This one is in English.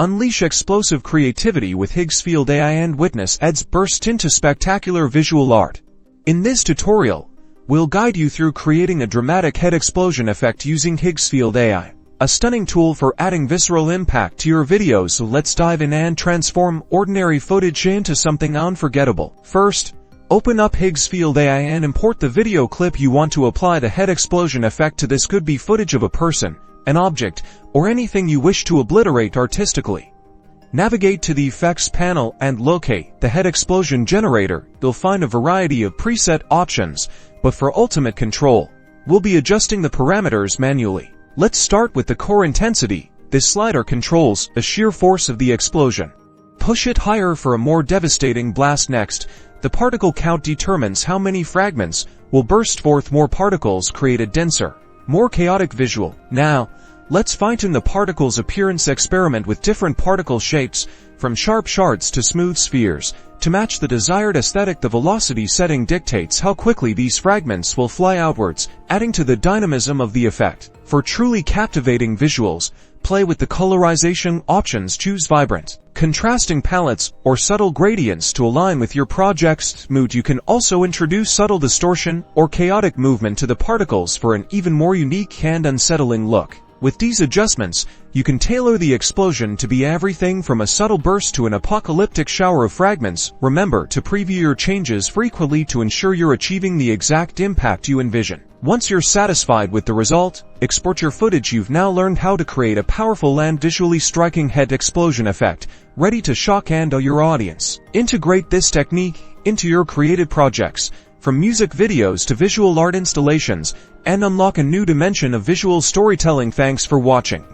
Unleash explosive creativity with Higgsfield AI and witness Ed's burst into spectacular visual art. In this tutorial, we'll guide you through creating a dramatic head explosion effect using Higgsfield AI, a stunning tool for adding visceral impact to your videos. So let's dive in and transform ordinary footage into something unforgettable. First, open up Higgsfield AI and import the video clip you want to apply the head explosion effect to. This could be footage of a person, an object, or anything you wish to obliterate artistically. Navigate to the Effects panel and locate the Head Explosion Generator. You'll find a variety of preset options, but for ultimate control, we'll be adjusting the parameters manually. Let's start with the core intensity. This slider controls the sheer force of the explosion. Push it higher for a more devastating blast. Next, the particle count determines how many fragments will burst forth. More particles create a denser, more chaotic visual. Now, let's fine-tune the particle's appearance. Experiment with different particle shapes, from sharp shards to smooth spheres, to match the desired aesthetic. The velocity setting dictates how quickly these fragments will fly outwards, adding to the dynamism of the effect. For truly captivating visuals, play with the colorization options. Choose vibrant, contrasting palettes, or subtle gradients to align with your project's mood. You can also introduce subtle distortion or chaotic movement to the particles for an even more unique and unsettling look. With these adjustments, you can tailor the explosion to be everything from a subtle burst to an apocalyptic shower of fragments. Remember to preview your changes frequently to ensure you're achieving the exact impact you envision. Once you're satisfied with the result, export your footage. You've now learned how to create a powerful and visually striking head explosion effect, ready to shock and awe your audience. Integrate this technique into your creative projects, from music videos to visual art installations, and unlock a new dimension of visual storytelling. Thanks for watching.